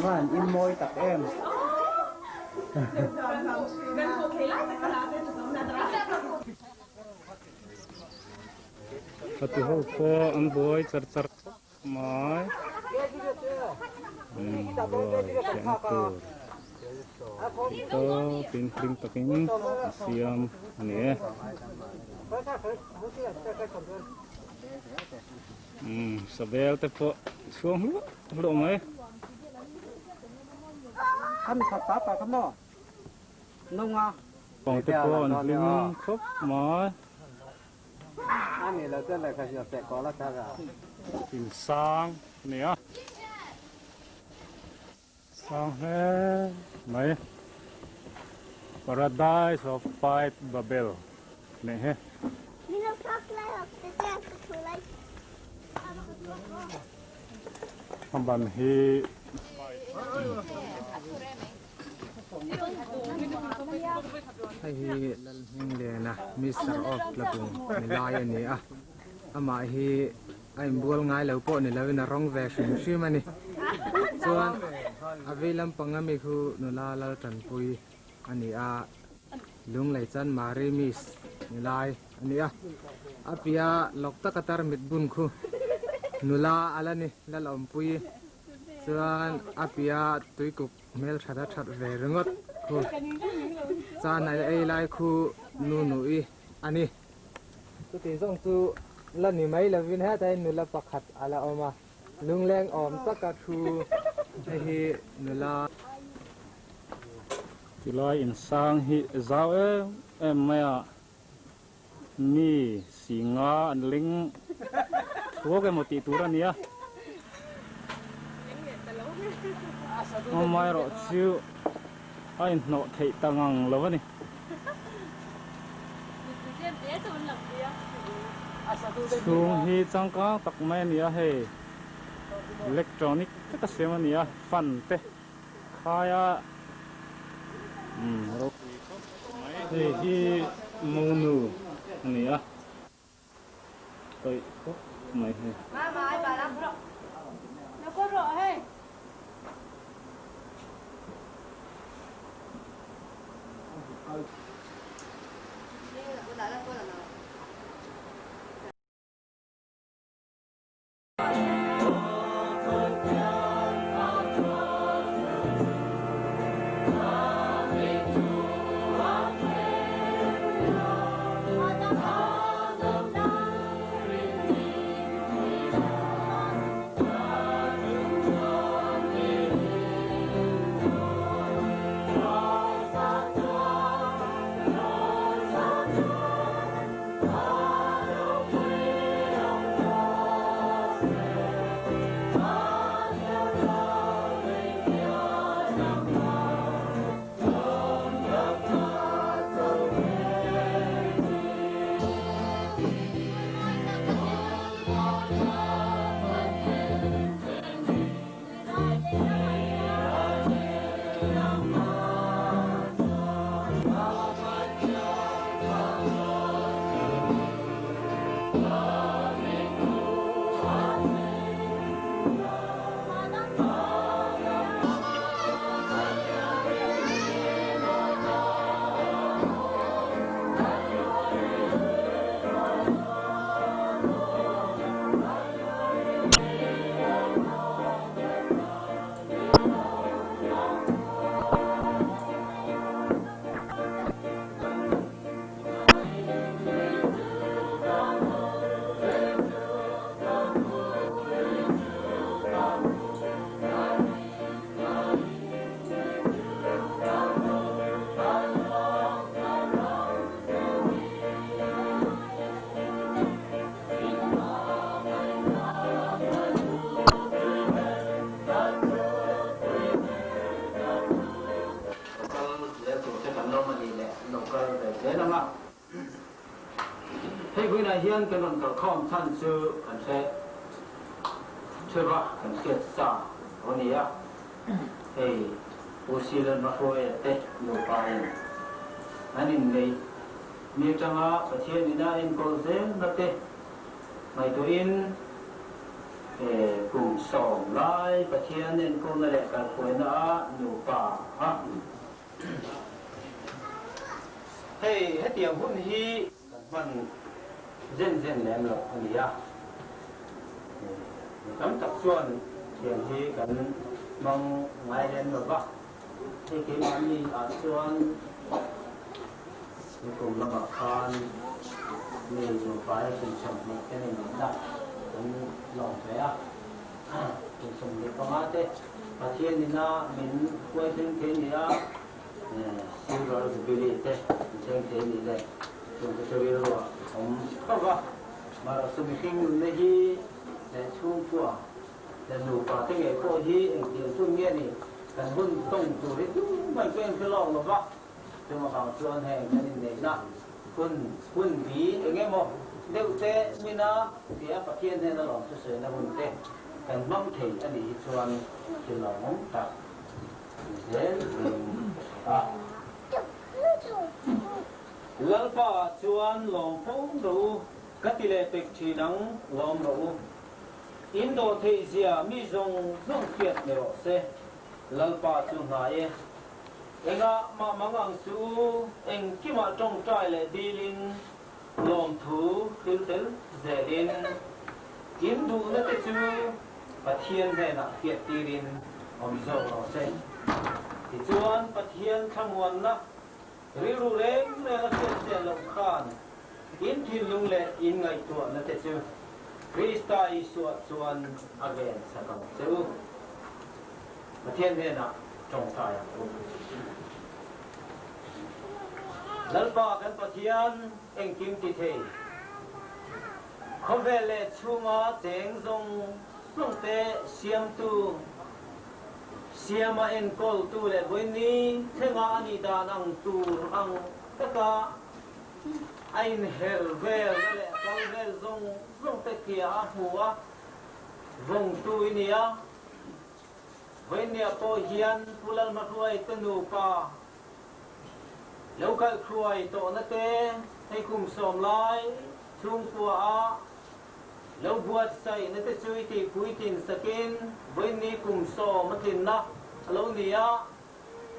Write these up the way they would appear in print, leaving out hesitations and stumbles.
ngoan in môi tập em Phật hậu po ăn bôi chặt chặt mái rồi chén cờ kita pin pin taking siam nè sabel te po xuống lúc mấy khăn thật táp vào khăn nọ nông à còn te po linh khóc mái anh này là真係其實食過啦，得啊。pin sang nè sang he mấy Paradise of Five Babel nè he không bằng hi hay lần hình nè Mr. Off là cùng nilai này à ama hi anh buol ngay lâu po nilai na wrong version xí mà nè so avilam pangami khu nula la tan pui ani a lung lai chan mari mis nilai ani a apia lokta katar mitbun khu nula alani lalom pui chuan apia tuikuk mel thada that ve rengot khu cha nai ai lai khu nu nu i ani tu ti zong chu lan ni mai lovin ha tai nula pakhat ala oma lungleng om taka thu hi nula thì nói in sang hi giáo em mày à mi xì ngã lính thua cái một tỷ tu ra nia ông mai rồi chiu anh nọ thấy tăng lâu vậy xuống hi chẳng có tắc mấy nia hay electronic cái gì mà nia fan te kaya thì hi monu này à tôi mày má má bà làm rồi nó có rồi hay thế cái này hiện cái lần đầu không sản xuất cần sẽ chơi bạc cần sẽ sao hôm nay à thì bố sĩ lên mà thôi tết nhiều bài anh này miếng trắng á ở thiên này em có dễ là tết mày tôi in cùng sòng lại và thiên nên cô này cả khối nó nụ bà ha hey hết tiếng hôn hi phần dân làm rồi anh đi à cắm tập xuân tiếng hi cần mong ngay lên rồi ba thì cái món gì ở xuân cùng là bà con người dùng phải cùng sống một cái này mình đặt cũng lòng thế à cùng sống được con á thế và thiên thì nó mình quay thêm thế này á siêu rồi bị liệt thế thêm thế này đây chúng ta chơi rồi không có mà là sự kinh này hi để chung qua để nụ quả thế này có hi kiểu chung nghe này cần hôn tổng chủ hết mình quên cái lòng rồi chúng mà bảo cho anh hàng cho nên đấy là quân ví anh em một nếu thế mình nó thì áp thiên thế nó làm cho sự là quân thế cần mong thì anh đi cho anh thì là mong tập thế lỡ bỏ cho anh lòng phong đủ các tỷ lệ bịch chỉ nắng lòng đủ Indonesia mi dùng Việt để họ sẽ lỡ bỏ cho ngài anh mà mang su anh khi mà trong trại lại đi lên lòng thú til dễ đến kiếm đủ nó cái chú và thiên này là kiệt đi lên ông dâu nó sẽ thì chuan và thiên thăng nguồn đó riu lên này là kiệt sẽ lộc khan in thiên lung lệ in ngày tuần nó cái chú Krista Isu chuan again sa cầm chú và thiên này là trong trại lal ba kan pathian eng kim ti the khovele chunga cheng zong song te siam tu siama en kol tu le boini thenga ani da nang tu ang taka ain hel vel le kal vel zong te kia huwa vong tu inia boini po hian pulal matruai tenu pa lâu cái Hruaia tổ nó té hay cùng xóm lại chung qua lâu buat say nó té chui thì cuối tin sakin với ni cùng xóm mất tin na lâu nia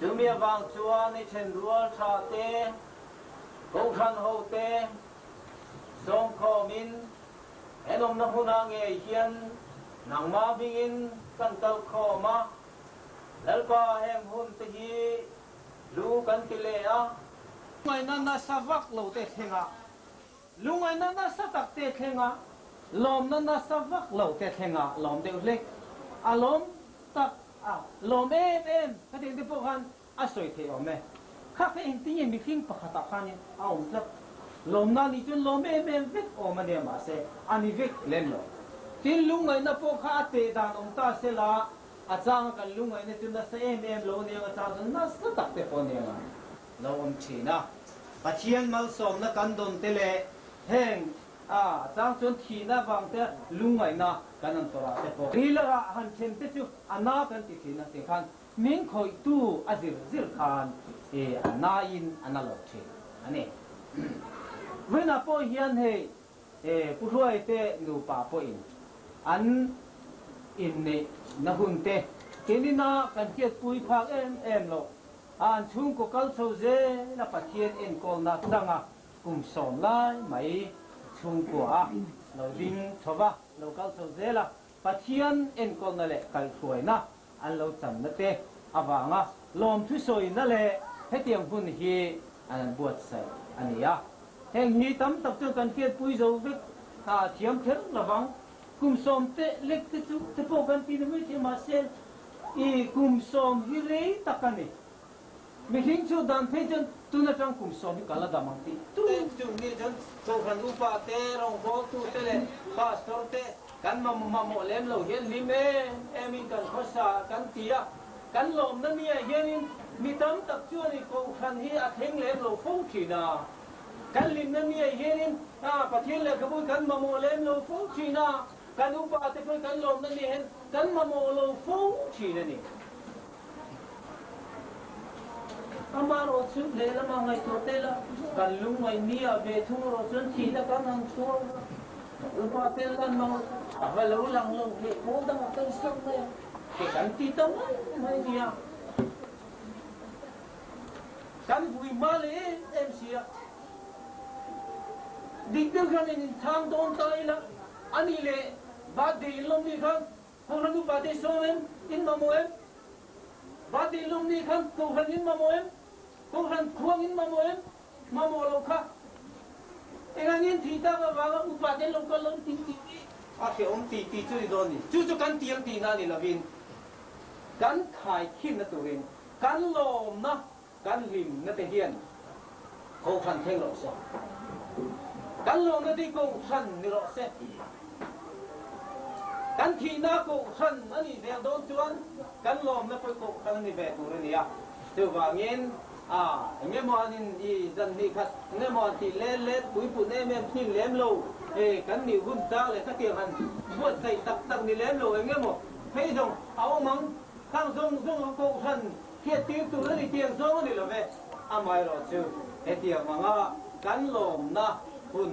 chúng mía vàng chua ni chen rùa cha té công khăn hậu té xóm kho min em ông nó huna nghe hiền nang ma bingin kan tal kho ma lal pa hem hun te hi lu kan tile a ngai na sa vak lo te thenga lu ngai na sa tak te thenga lom na sa vak lo te thenga lom de le a lom tak a lom em ka de de pohan a soi the ome kha fe in ti mi khing pa khata khanin a om tlak lom na ni chun lom em vek o ma ne ma se ani vek lem lo tin lu ngai na po kha te dan om ta se la achang kan lu ngai ne chun na se em lo ne nga cha na sa tak te po ne nga lo om china pathian mal som na kan don tele heng chang chun thi na wang te lungai na kan an tora te po rila han chen te chu ana kan ti thina te khan min khoi tu azir zir khan ana in ana lo the ane wena po hian he puruai te nu pa po in an in ne na hun te kenina kan kiet pui phak em lo an chung ko kal chho je la pathian en kol na danga kum som lai mai chung ko lo ding thowa lo kal chho je la pathian en kol na le kal thuai na an lo chan na te awanga lom thu soi na le hetiang hun hi an buat sai ania heng hi tam tak chu kan kiet pui zo vek thiam ther lawang kum som te lek te chu te po kan ti me ti ma se I kum som hi rei takani mi hing chu dan the jan tu na tang kum som kala da mang ti tu ni jan to khan upa te rong bo tu te le pastor te kan ma mo lem lo hian li me emin kan khosa kan tia kan lom na ni hian mi tam tak chu ni ko khan hi a theng lem lo phong thina kan lim na ni hian pathian le kabui kan ma mo lem lo phong thina kan upa te poi kan lom na ni hen kan ma mo lo phong thina ni amaro chu le la ma ngai to te la kan lung ngai ni a be thu ro chun thi da kan ang chu upa tel kan mang avalau lang long le mo dang kan sok na ke kan ti tam mai dia kan vui male em sia dikdel kan in thang don tai la ani le ba de long ni kan ko nu ba de so em in ma mo em ba de long ni kan ko han in ma mo em ko han khuang in ma mo em ma mo lo kha engangin thita ba ba upate local long ti ti a ke om ti ti chu do ni chu kan tiang ti na ni lavin kan khai khin na turin kan lom na kan lim na te hian ko khan theng lo se kan lom na di ko khan ni lo se kan thi na ko khan ani ve don chuan kan lom na ko khan ni ve tu ni ya tu wa ngin nghe mò nên đi dần đi khát nghe mò thì lên cuối phụ em thì lém lâu cắn nhiều hun ta lại các tiền hành buốt dày tập đi lém lâu em nghe mò thấy rằng áo mắng khang dùng cổ thần thiệt tiếng tụ nó đi tiền số nó đi là về mai rồi chứ cái tiền mà ngã cắn lồm na hun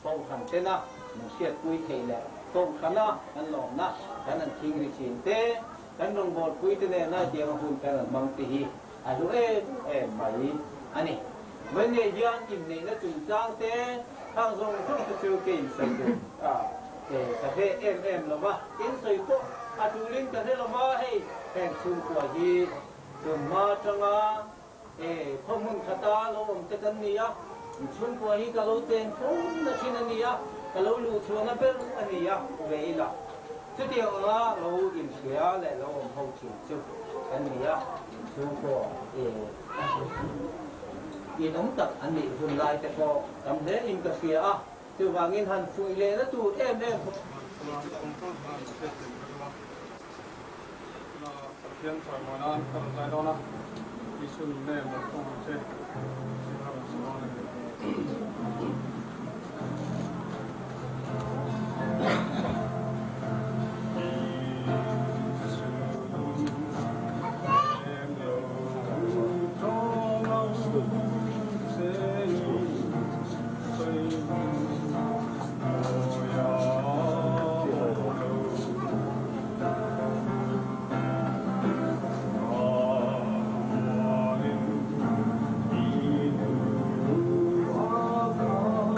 cổ thần tên na thiệt quý thầy lẹ cổ cắn na cắn lồm na cắn ăn thiên đi chín té cắn đồng bột quý tên này na tiền hun cắn ăn măng tì alu mai ani when ye yan im nei na tu chang te hang rong tu chu ke in sai tu ka he em lo ba in sai ko atu ling ka he lo ma he heng chu ko hi tu ma changa khomun khata lo om te kan ni ya chun ko hi ka lo ten phun na chin ani ya ka lo lu chu na ber ani ya ve la chu ti nga lo in sia le lo om ho chu chu kan ni ya chú có nóng tập anh bị hùn lạiแต่ก็ทำได้อินกับเสียคือว่าเงินหันฟุยเลยนะตูเอ็มเพียงสอยมานานทำใจแล้วนะที่สุดแน่หมดต้องเช่นที่ทำสมองเลยOh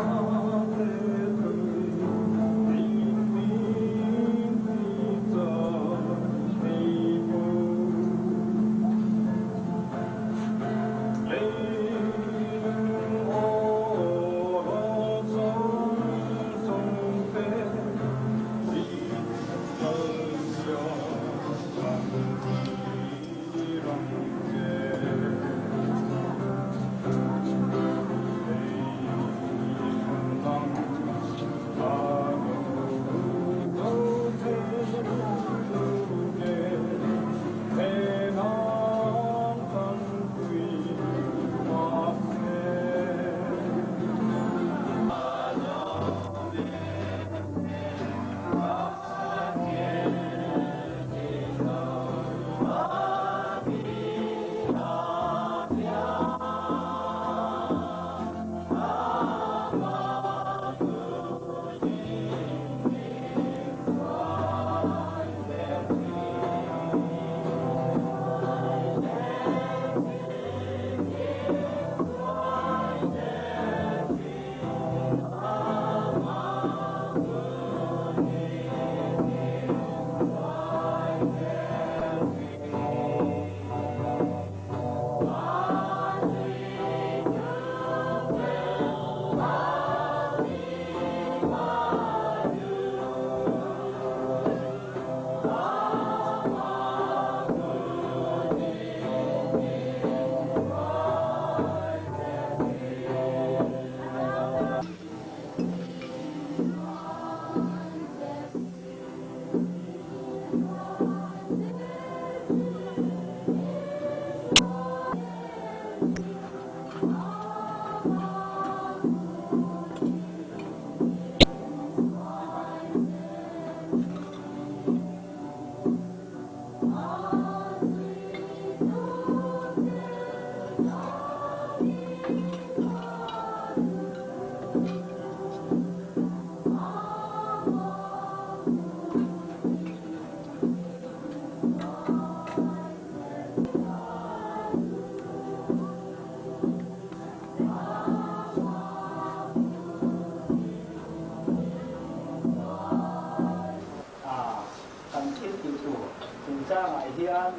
ra ngoài hiền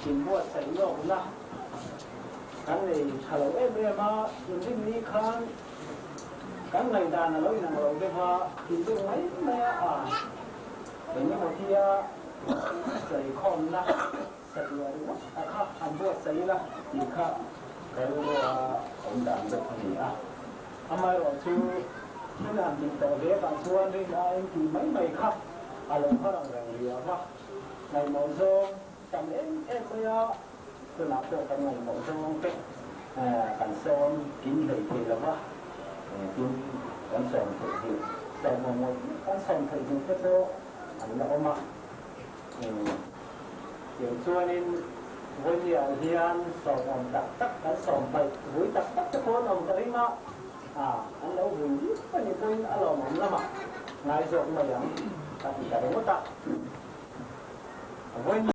chính buộc xảy ra cũng là cái này hello em mà những đi khăn cái này đàn là lối nào lối cái hoa thì tôi mấy à để những một khi xảy con là xảy ra khác anh buộc xảy ra thì khác cái ông đàn được gì à mà rồi chứ cái làm gì tao ghé bạn xuân đi ai thì mấy khác à lần khác là gì à ngày mùa xuân tầm em bây giờ tôi làm được cái ngày mùa xuân cái cảnh xuân kín thì là quá kín cảnh xuân thì xuân mà cảnh xuân thì cái số anh là mà kiểu xuân nên với nhiều hiền xuân ông đặt tất cả xuân bày với đặt tất cái con ông cái mà anh đâu vui cái gì tôi anh làm mắm lắm à ngày rồi mà vậy tại vì cái đó mất ta với